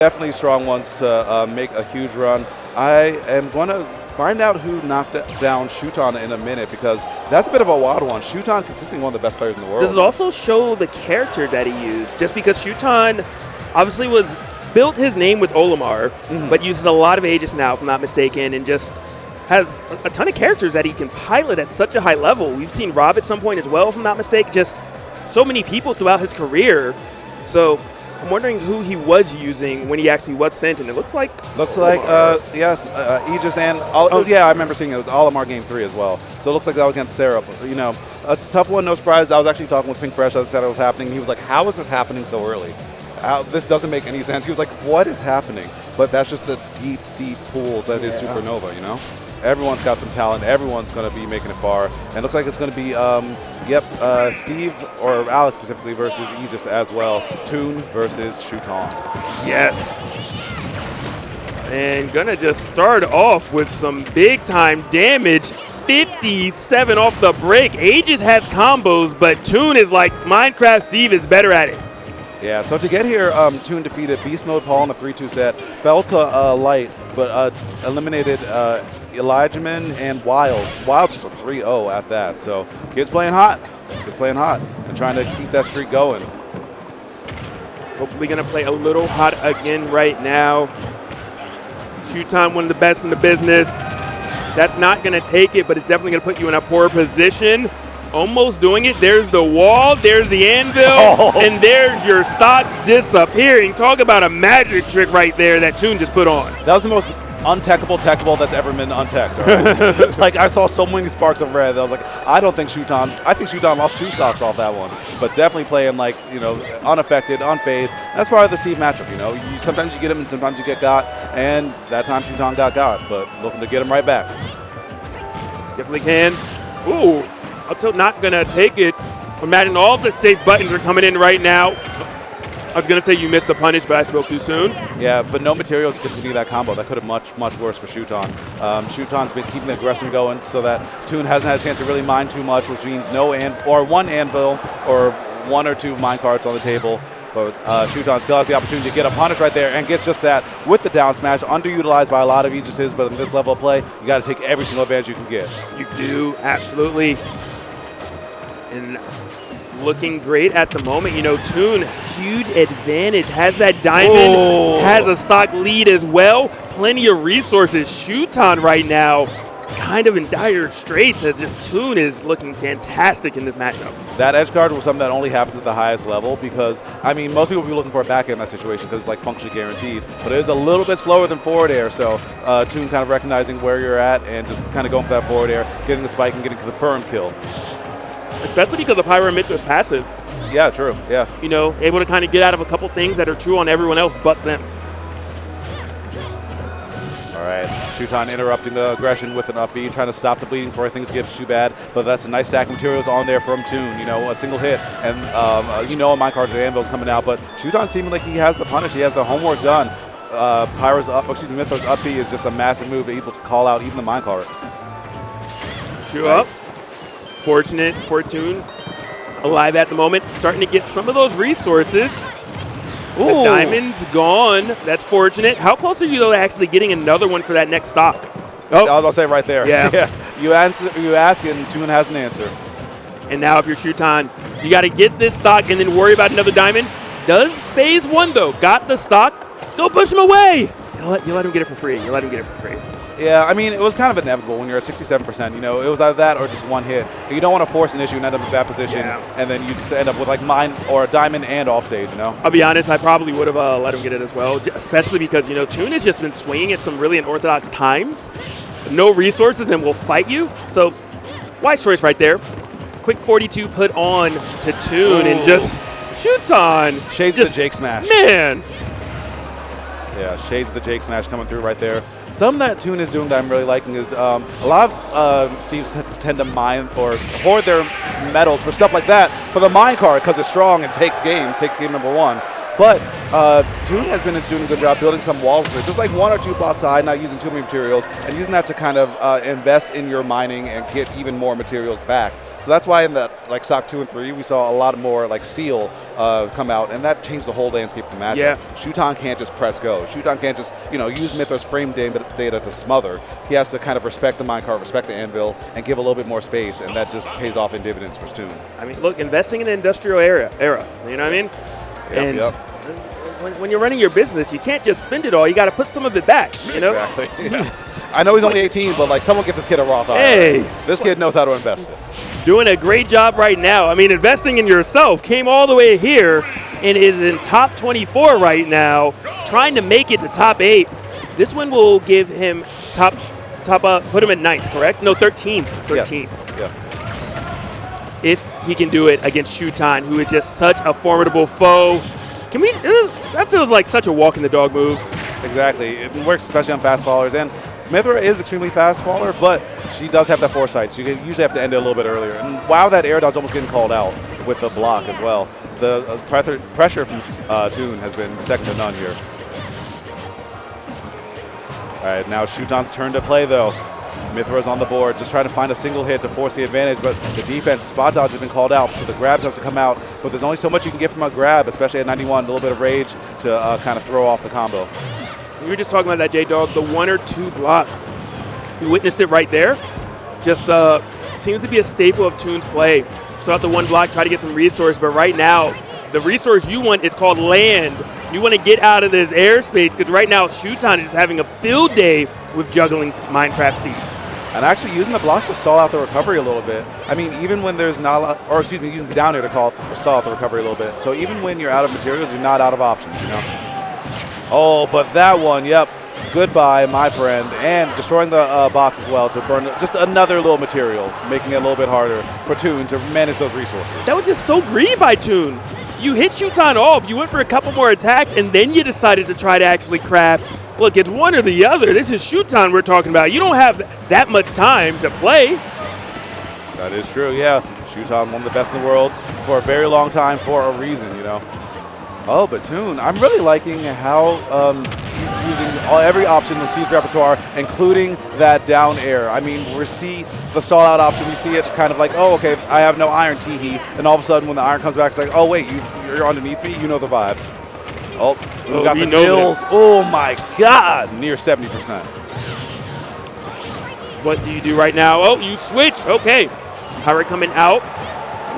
Definitely strong ones to make a huge run. I am going to find out who knocked down Shuton in a minute, because that's a bit of a wild one. Shuton consistently one of the best players in the world. Does it also show the character that he used? Just because Shuton obviously built his name with Olimar, but uses a lot of Aegis now, if I'm not mistaken, and just has a ton of characters that he can pilot at such a high level. We've seen Rob at some point as well, if I'm not mistaken, just so many people throughout his career. So I'm wondering who he was using when he actually was sent, and it looks like Aegis and yeah, I remember seeing it was Olimar Game 3 as well. So it looks like that was against Sarah. But, you know, it's a tough one, no surprise. I was actually talking with Pink Fresh as I said it was happening. He was like, how is this happening so early? This doesn't make any sense. He was like, what is happening? But that's just the deep, deep pool that is Supernova, you know? Everyone's got some talent. Everyone's going to be making it far. And it looks like it's going to be, Steve, or Alex specifically, versus Aegis as well. Toon versus Shuton. yes. And gonna just start off with some big time damage. 57 off the break. Aegis has combos, but Toon is like Minecraft Steve is better at it. Yeah, so to get here, Toon defeated Beast Mode Paul in the 3-2 set, fell to Light, but eliminated Elijahman and Wilds. Wilds is a 3-0 at that, so kid's playing hot. Kid's playing hot and trying to keep that streak going. Hopefully gonna play a little hot again right now. Shuton, one of the best in the business. That's not gonna take it, but it's definitely gonna put you in a poor position. Almost doing it. There's the wall, there's the anvil, and there's your stock disappearing. Talk about a magic trick right there that Toon just put on. That was the most techable that's ever been unteched. Right? Like, I saw so many sparks of red that I was like, I think Shuton lost 2 stocks off that one. But definitely playing, like, you know, unaffected, unfazed. That's part of the Steve matchup, you know. Sometimes you get him and sometimes you get got, and that time Shuton got, but looking to get him right back. Definitely can. Ooh. Up tilt not gonna take it. Imagine all the safe buttons are coming in right now. I was gonna say you missed the punish, but I spoke too soon. Yeah, but no materials to continue that combo. That could have much worse for Shuton. Shuton's been keeping the aggression going so that Toon hasn't had a chance to really mine too much, which means one anvil or 1 or 2 mine cards on the table. But Shuton still has the opportunity to get a punish right there and gets just that with the down smash, underutilized by a lot of Aegises, but in this level of play, you got to take every single advantage you can get. You do, absolutely. And looking great at the moment. You know, Toon, huge advantage, has that diamond, has a stock lead as well. Plenty of resources. Shuton right now kind of in dire straits, as just Toon is looking fantastic in this matchup. That edge guard was something that only happens at the highest level because, I mean, most people would be looking for a back air in that situation because it's like functionally guaranteed, but it is a little bit slower than forward air, so Toon kind of recognizing where you're at and just kind of going for that forward air, getting the spike and getting the confirmed kill. Especially because the Pyra and Mythra is passive. Yeah, true, yeah. You know, able to kind of get out of a couple things that are true on everyone else but them. All right, Shuton interrupting the aggression with an up B, trying to stop the bleeding before things get too bad, but that's a nice stack of materials on there from Toon, you know, a single hit, and you know, my cards, the anvil's coming out, but Shuton seeming like he has the punish, he has the homework done. Mythra's up B is just a massive move, able to call out even the mine card. 2 nice. Up. Fortunate for Toon, alive at the moment, starting to get some of those resources. Ooh. The diamond's gone. That's fortunate. How close are you, though, to actually getting another one for that next stock? Oh. I was about to say right there. Yeah. You ask and Toon has an answer. And now if you're Shuton, you got to get this stock and then worry about another diamond. Does phase 1, though. Got the stock. Don't push him away. You let him get it for free. Yeah, I mean, it was kind of inevitable when you're at 67%. You know, it was either that or just one hit. You don't want to force an issue and end up in a bad position, and then you just end up with like mine or a diamond and offstage, you know? I'll be honest, I probably would have let him get it as well, especially because, you know, Toon has just been swinging at some really unorthodox times. No resources and will fight you. So, wise choice right there. Quick 42 put on to Toon and just Shuton. Shades the Jake Smash. Man. Yeah, shades of the Jake Smash coming through right there. Something that Toon is doing that I'm really liking is a lot of Steves tend to mine or hoard their medals for stuff like that for the mine card because it's strong and takes game number 1. But Toon has been doing a good job building some walls with it, just like 1 or 2 blocks high, not using too many materials, and using that to kind of invest in your mining and get even more materials back. So that's why in the like stock 2 and 3, we saw a lot more like steel come out, and that changed the whole landscape of the matchup. Yeah. Shuton can't just press go. Shuton can't just use Mythra's frame data to smother. He has to kind of respect the minecart, respect the anvil, and give a little bit more space, and that just pays off in dividends for Toon. I mean, look, investing in the industrial era. You know what I mean? Yep. When you're running your business, you can't just spend it all. You got to put some of it back. You know? Exactly. Yeah. I know he's only 18, but like someone give this kid a Roth IRA. Hey, this kid knows how to invest it. Doing a great job right now. I mean, investing in yourself, came all the way here and is in top 24 right now, trying to make it to top 8. This one will give him put him at 9th, correct? No, 13th. 13th. Yes. Yeah. If he can do it against Shuton, who is just such a formidable foe. That feels like such a walk in the dog move. Exactly. It works especially on fast followers, and Mythra is extremely fast faller, but she does have that foresight. So you usually have to end it a little bit earlier. And wow, that air dodge almost getting called out with the block as well. The pressure from Toon has been second to none here. All right, now Shuton's turn to play though. Mythra's on the board, just trying to find a single hit to force the advantage, but the defense, spot dodge has been called out, so the grab has to come out, but there's only so much you can get from a grab, especially at 91, a little bit of rage to kind of throw off the combo. You were just talking about that, J-Dog, the 1 or 2 blocks. You witnessed it right there. Just seems to be a staple of Toon's play. Start the 1 block, try to get some resource, but right now, the resource you want is called land. You want to get out of this airspace, because right now, Shuton is having a field day with juggling Minecraft Steve. And actually using the blocks to stall out the recovery a little bit. I mean, even when there's not, using the down air to stall out the recovery a little bit. So even when you're out of materials, you're not out of options, Oh, but that one, yep. Goodbye, my friend. And destroying the box as well to burn just another little material, making it a little bit harder for Toon to manage those resources. That was just so greedy by Toon. You hit Shuton off, you went for a couple more attacks, and then you decided to try to actually craft. Look, it's one or the other. This is Shuton we're talking about. You don't have that much time to play. That is true, yeah. Shuton, one of the best in the world for a very long time for a reason, Oh, but Toon, I'm really liking how he's using every option in Steve's repertoire, including that down air. I mean, we see the stall out option. We see it kind of like, oh, okay, I have no iron, teehee. And all of a sudden, when the iron comes back, it's like, oh, wait, you're underneath me? You know the vibes. Oh, we got the kills. Oh, my God, near 70%. What do you do right now? Oh, you switch. Okay. Pyra coming out.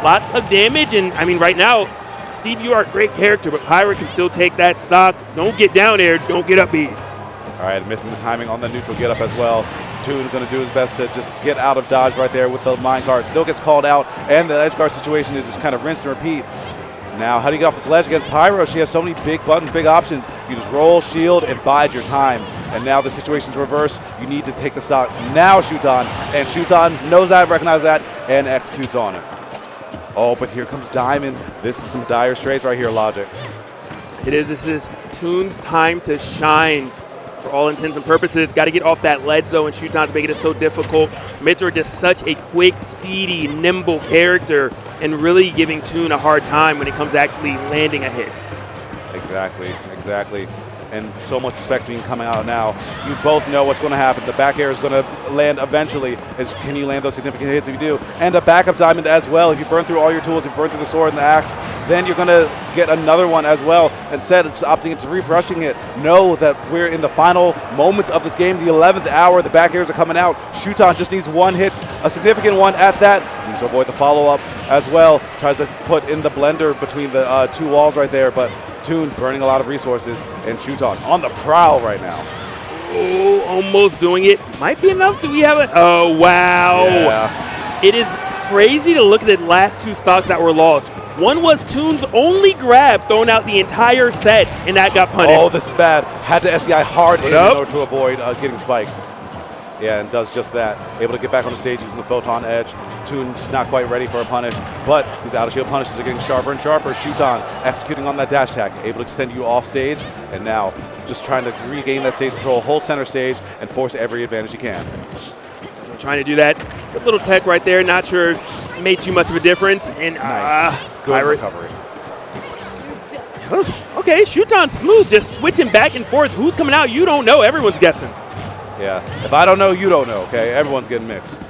Lots of damage. And, I mean, right now, Steve, you are a great character, but Pyra can still take that stock. Don't get down there. Don't get up B. All right, missing the timing on the neutral get up as well. Toon's going to do his best to just get out of dodge right there with the minecart. Still gets called out, and the edge guard situation is just kind of rinse and repeat. Now, how do you get off this ledge against Pyra? She has so many big buttons, big options. You just roll, shield, and bide your time. And now the situation's reversed. You need to take the stock now, Shuton. And Shuton knows that, recognizes that, and executes on it. Oh, but here comes Diamond. This is some dire straits right here, Logic. It is. This is Toon's time to shine for all intents and purposes. Got to get off that ledge, though, and Shuton's making it so difficult. Mythra just such a quick, speedy, nimble character and really giving Toon a hard time when it comes to actually landing a hit. Exactly. And so much respect being coming out now. You both know what's going to happen. The back air is going to land eventually. Can you land those significant hits? If you do, and a backup diamond as well. If you burn through all your tools, if you burn through the sword and the axe, then you're going to get another one as well. Instead, it's opting into refreshing it. Know that we're in the final moments of this game, the 11th hour. The back airs are coming out. Shuton just needs one hit, a significant one at that. Needs to avoid the follow-up as well. Tries to put in the blender between the 2 walls right there, but Toon burning a lot of resources, and Shuton on the prowl right now. Oh, almost doing it. Might be enough. Do we have it? Oh, wow. Yeah. It is crazy to look at the last 2 stocks that were lost. One was Toon's only grab thrown out the entire set, and that got punished. Oh, this is bad. Had to SDI hard in order to avoid getting spiked. Yeah, and does just that. Able to get back on the stage using the Photon Edge. Toon just not quite ready for a punish, but these out of shield punishes are getting sharper and sharper. Shuton executing on that dash attack, able to send you off stage, and now just trying to regain that stage control, hold center stage, and force every advantage you can. Trying to do that. Good little tech right there. Not sure if it made too much of a difference. And nice. Good recovery. Okay, Shuton smooth, just switching back and forth. Who's coming out? You don't know. Everyone's guessing. Yeah. If I don't know, you don't know, okay? Everyone's getting mixed.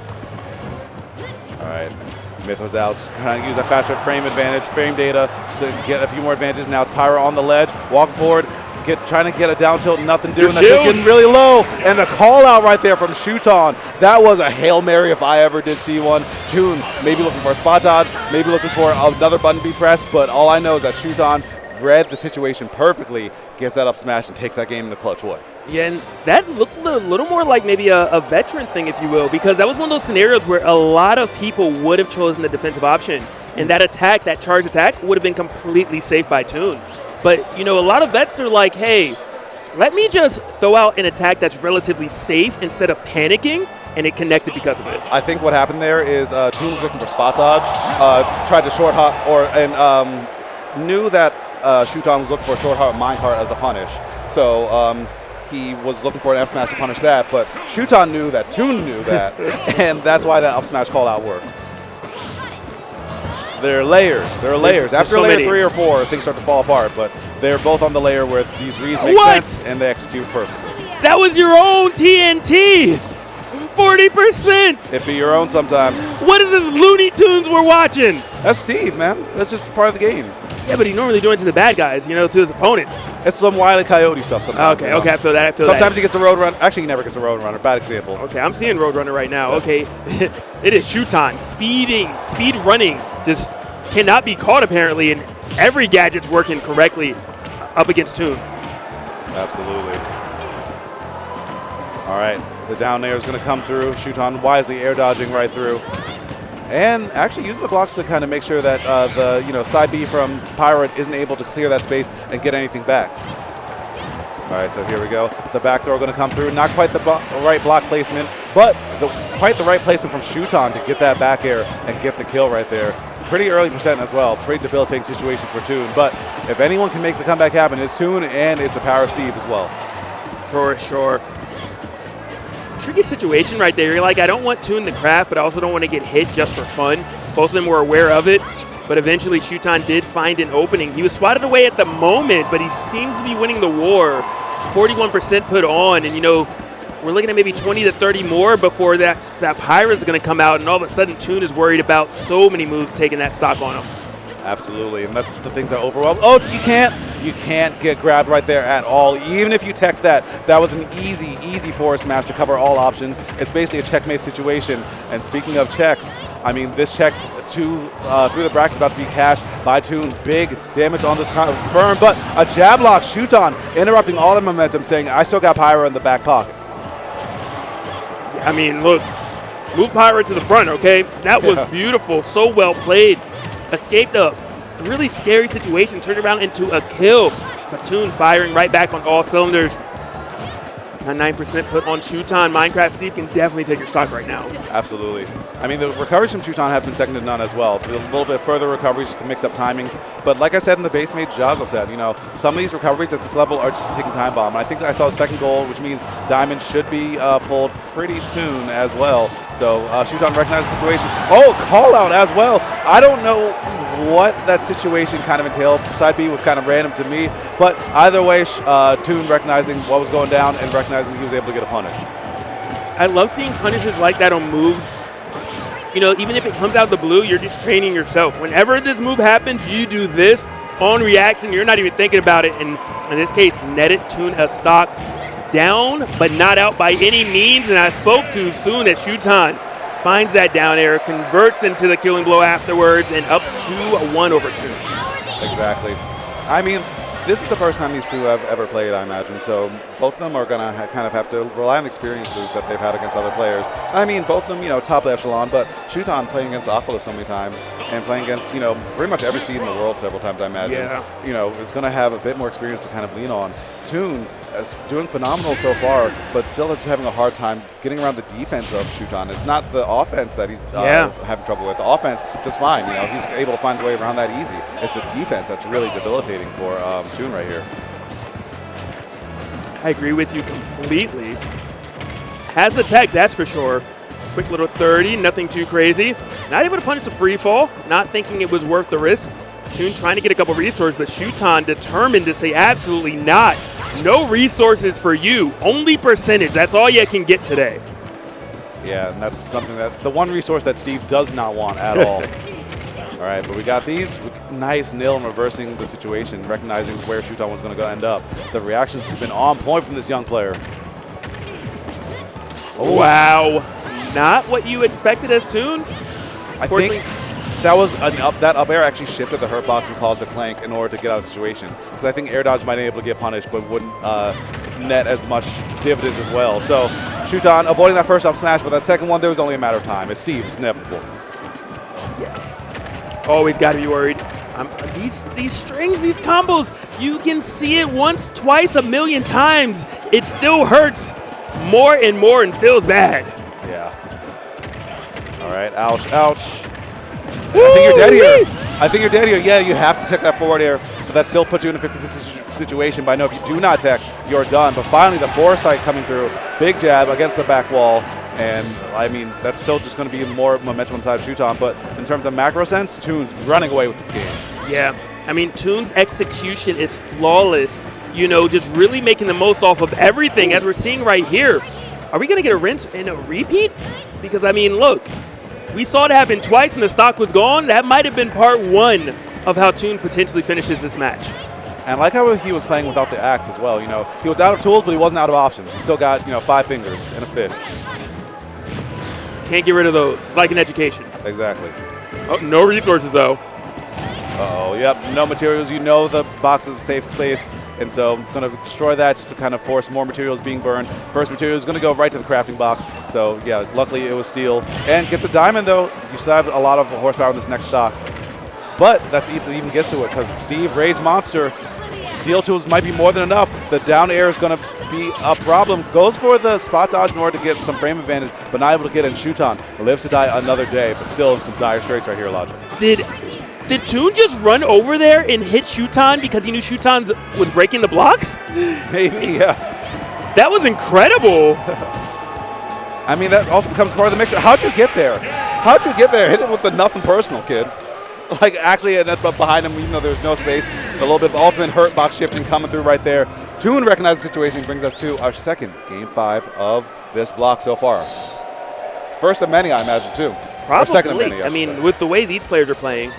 All right. Mythra's out, trying to use a faster frame advantage, frame data to get a few more advantages. Now it's Pyra on the ledge, walking forward, trying to get a down tilt, nothing doing. That's getting really low. And the call out right there from Shuton. That was a Hail Mary if I ever did see one. Toon maybe looking for a spot dodge, maybe looking for another button to be pressed, but all I know is that Shuton read the situation perfectly, gets that up smash, and takes that game in the clutch way. Yeah, and that looked a little more like maybe a veteran thing, if you will, because that was one of those scenarios where a lot of people would have chosen the defensive option, and that attack, that charge attack, would have been completely safe by Toon. But, you know, a lot of vets are like, hey, let me just throw out an attack that's relatively safe instead of panicking, and it connected because of it. I think what happened there is Toon was looking for spot dodge, tried to short hop, and knew that Shuton was looking for a short hop minecart as a punish. So he was looking for an F smash to punish that, but Shuton knew that Toon knew that, and that's why that up smash call out worked. There are layers. There are layers. After layer 3 or 4, things start to fall apart, but they're both on the layer where these reads make sense and they execute perfectly. That was your own TNT! 40%! It be your own sometimes. What is this Looney Tunes we're watching? That's Steve, man. That's just part of the game. Yeah, but he normally doing it to the bad guys, you know, to his opponents. It's some Wile E. Coyote stuff sometimes. Okay, okay, I feel that. Sometimes he gets a road run. Actually, he never gets a road runner. Bad example. Okay, I'm seeing Roadrunner right now. Okay, it is Shuton. Speed running. Just cannot be caught, apparently, and every gadget's working correctly up against Toon. Absolutely. All right, the down air is going to come through. Shuton wisely air dodging right through. And actually using the blocks to kind of make sure that the side B from Pyra isn't able to clear that space and get anything back. All right, so here we go. The back throw going to come through. Not quite the right block placement, but quite the right placement from Shuton to get that back air and get the kill right there. Pretty early percent as well. Pretty debilitating situation for Toon. But if anyone can make the comeback happen, it's Toon, and it's the power of Steve as well. For sure. Tricky situation right there. You're like, I don't want Toon to craft, but I also don't want to get hit just for fun. Both of them were aware of it, but eventually Shuton did find an opening. He was swatted away at the moment, but he seems to be winning the war. 41% put on, and we're looking at maybe 20 to 30 more before that Pyra is going to come out, and all of a sudden Toon is worried about so many moves taking that stock on him. Absolutely, and that's the things that overwhelm. Oh, you can't get grabbed right there at all. Even if you tech that was an easy forward smash to cover all options. It's basically a checkmate situation. And speaking of checks, I mean, this check through the bracket is about to be cashed by Toon. Big damage on this confirm, but a jab lock, Shuton interrupting all the momentum, saying, I still got Pyra in the back pocket. I mean, look, move Pyra to the front, okay? That was beautiful, so well played. Escaped a really scary situation, turned around into a kill. But Toon firing right back on all cylinders. A 9% put on Shuton. Minecraft Steve can definitely take your stock right now. Absolutely. I mean, the recoveries from Shuton have been second to none as well. A little bit further recoveries just to mix up timings. But like I said in the base mate, Jazzo said, some of these recoveries at this level are just taking time bomb. And I think I saw a second goal, which means Diamond should be pulled pretty soon as well. So Shuton recognized the situation. Oh, call out as well. I don't know what that situation kind of entailed. Side B was kind of random to me. But either way, Toon recognizing what was going down and recognizing he was able to get a punish. I love seeing punishes like that on moves. Even if it comes out of the blue, you're just training yourself. Whenever this move happens, you do this on reaction. You're not even thinking about it. And in this case, netted Toon a stock down, but not out by any means. And I spoke too soon that Shuton finds that down air, converts into the killing blow afterwards, and up 2-1 over Toon. Exactly. I mean, this is the first time these two have ever played, I imagine, so both of them are going to kind of have to rely on the experiences that they've had against other players. I mean, both of them, top echelon, but Shuton playing against Aquila so many times and playing against, pretty much every seed in the world several times, I imagine, is going to have a bit more experience to kind of lean on. Toon is doing phenomenal so far, but still just having a hard time getting around the defense of Shuton. It's not the offense that he's having trouble with. The offense, just fine. He's able to find his way around that easy. It's the defense that's really debilitating for Toon right here. I agree with you completely. Has the tech, that's for sure. Quick little 30, nothing too crazy. Not able to punish the free fall, not thinking it was worth the risk. Toon trying to get a couple resources, but Shuton determined to say absolutely not. No resources for you, only percentage. That's all you can get today. Yeah, and that's something that the one resource that Steve does not want at all. All right, but we got these. Nice nil in reversing the situation, recognizing where Shuton was going to end up. The reactions have been on point from this young player. Oh. Wow. Not what you expected as Toon. I think that was that up air actually shifted the hurt box and caused the clank in order to get out of the situation. Because I think air dodge might be able to get punished, but wouldn't net as much dividends as well. So Shuton avoiding that first up smash, but that second one, there was only a matter of time. It's Steve's inevitable. Yeah. Always got to be worried. These strings, these combos, you can see it once, twice, a million times. It still hurts more and more and feels bad. Yeah. All right, ouch, ouch. I think you're dead here. I think you're dead here. Yeah, you have to tech that forward air, but that still puts you in a 50-50 situation. But I know if you do not tech, you're done. But finally, the foresight coming through. Big jab against the back wall. And, I mean, that's still just going to be more momentum inside of Shuton. But in terms of macro sense, Toon's running away with this game. Yeah. I mean, Toon's execution is flawless. You know, just really making the most off of everything, as we're seeing right here. Are we going to get a rinse and a repeat? Because, I mean, look, we saw it happen twice and the stock was gone. That might have been part one of how Toon potentially finishes this match. And I like how he was playing without the axe as well. You know, he was out of tools, but he wasn't out of options. He still got, 5 fingers and a fist. Can't get rid of those. It's like in education. Exactly. Oh, no resources, though. Uh-oh, yep, no materials. You know the box is a safe space, and so I'm going to destroy that just to kind of force more materials being burned. First material is going to go right to the crafting box. So, yeah, luckily it was steel. And gets a diamond, though. You still have a lot of horsepower in this next stock. But that's if it even gets to it, because Steve, Rage Monster, steel tools might be more than enough. The down air is going to be a problem. Goes for the spot dodge in order to get some frame advantage, but not able to get in. Shuton lives to die another day, but still in some dire straits right here, Logic. Did Toon just run over there and hit Shuton because he knew Shuton was breaking the blocks? Maybe, yeah. That was incredible. I mean, that also becomes part of the mix. How'd you get there? How'd you get there? Hit it with the nothing personal, kid. Like, actually, and that's behind him, even though there's no space. A little bit of ultimate hurt box shifting coming through right there. Toon recognizes the situation and brings us to our second Game 5 of this block so far. First of many, I imagine, too. Probably. Or second of many, I mean, with the way these players are playing,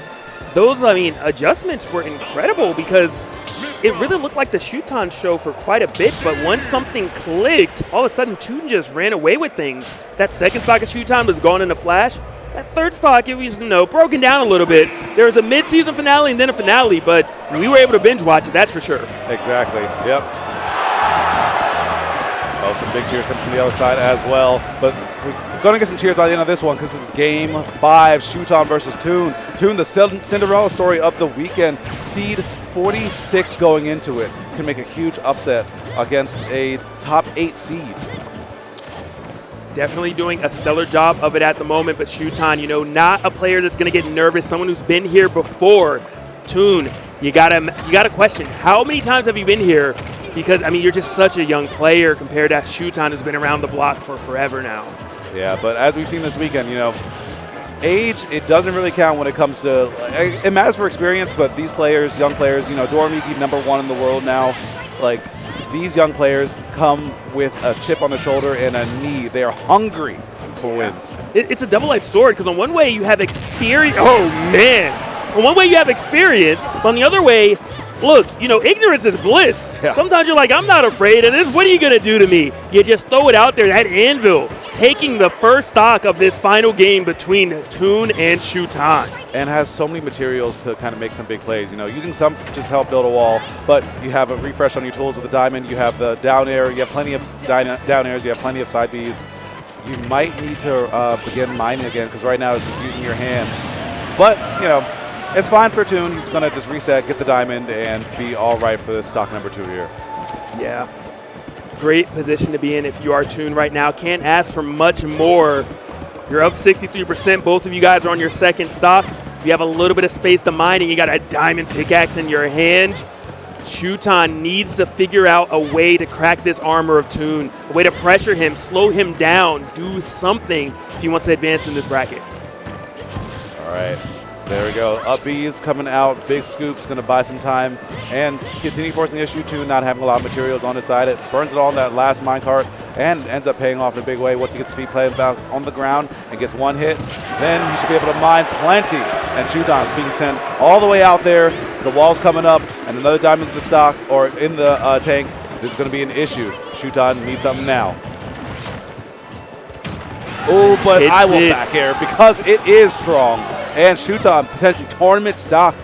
those, adjustments were incredible because it really looked like the Shuton show for quite a bit, but once something clicked, all of a sudden Toon just ran away with things. That second stock of Shuton was gone in a flash. That third stock, it was, broken down a little bit. There was a mid-season finale and then a finale, but we were able to binge watch it, that's for sure. Exactly, yep. Oh, some big cheers coming from the other side as well. But we're going to get some cheers by the end of this one because this is Game 5, Shuton versus Toon. Toon, the Cinderella story of the weekend. Seed 46 going into it. Can make a huge upset against a top 8 seed. Definitely doing a stellar job of it at the moment, but Shuton, not a player that's going to get nervous, someone who's been here before. Toon, you gotta question, how many times have you been here? Because, you're just such a young player compared to Shuton, who's been around the block for forever now. Yeah, but as we've seen this weekend, age, it doesn't really count when it comes to, it matters for experience, but these players, young players, Dormigi, #1 in the world now, these young players come with a chip on the shoulder and a knee. They are hungry for wins. It's a double-edged sword because on one way you have experience. Oh, man. On one way you have experience, but on the other way, look, ignorance is bliss. Yeah. Sometimes you're like, I'm not afraid of this. What are you going to do to me? You just throw it out there, that anvil, taking the first stock of this final game between Toon and Shuton. And has so many materials to kind of make some big plays. Using some just to help build a wall, but you have a refresh on your tools with the diamond. You have the down air. You have plenty of down airs. You have plenty of side Bs. You might need to begin mining again because right now it's just using your hand. But, it's fine for Toon. He's going to just reset, get the diamond, and be all right for this stock number 2 here. Yeah. Great position to be in if you are Toon right now. Can't ask for much more. You're up 63%. Both of you guys are on your second stock. You have a little bit of space to mine, and you got a diamond pickaxe in your hand. Shuton needs to figure out a way to crack this armor of Toon, a way to pressure him, slow him down, do something if he wants to advance in this bracket. All right. There we go. Up B's coming out. Big Scoop's going to buy some time and continue forcing the issue to not having a lot of materials on his side. It burns it all in that last minecart and ends up paying off in a big way once he gets his feet planted back on the ground and gets one hit. Then he should be able to mine plenty. And Shuton being sent all the way out there. The wall's coming up and another diamond in the stock or in the tank. This is going to be an issue. Shuton needs something now. Oh, but I will back air because it is strong. And Shuton potentially tournament stock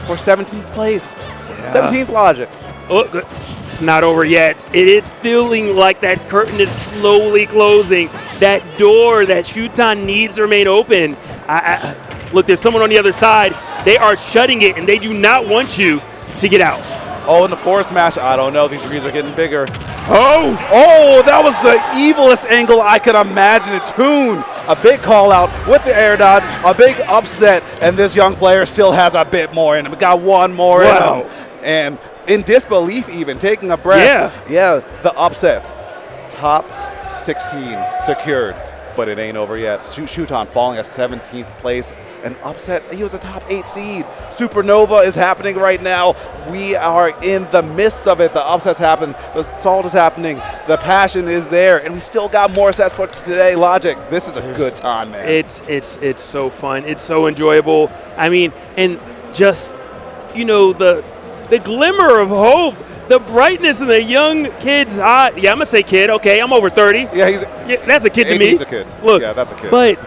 for 17th place. Yeah. 17th logic. Oh, good. It's not over yet. It is feeling like that curtain is slowly closing. That door that Shuton needs to remain open. Look, there's someone on the other side. They are shutting it, and they do not want you to get out. Oh, and the forward smash. I don't know. These trees are getting bigger. Oh! Oh, that was the evilest angle I could imagine. It's Toon. A big call out with the air dodge, a big upset, and this young player still has a bit more in him. Got one more in him. And in disbelief even, taking a breath. Yeah, the upset. Top 16 secured, but it ain't over yet. Shuton falling at 17th place. An upset. He was a top 8 seed. Supernova is happening right now. We are in the midst of it. The upsets happen. The salt is happening. The passion is there, and we still got more sets for today. Logic. This is a good time, man. It's so fun. It's so enjoyable. I mean, and just the glimmer of hope, the brightness in the young kid's eye. Yeah, I'm gonna say kid. Okay, I'm over 30. Yeah, that's a kid to me. He's a kid. Look, yeah, that's a kid. But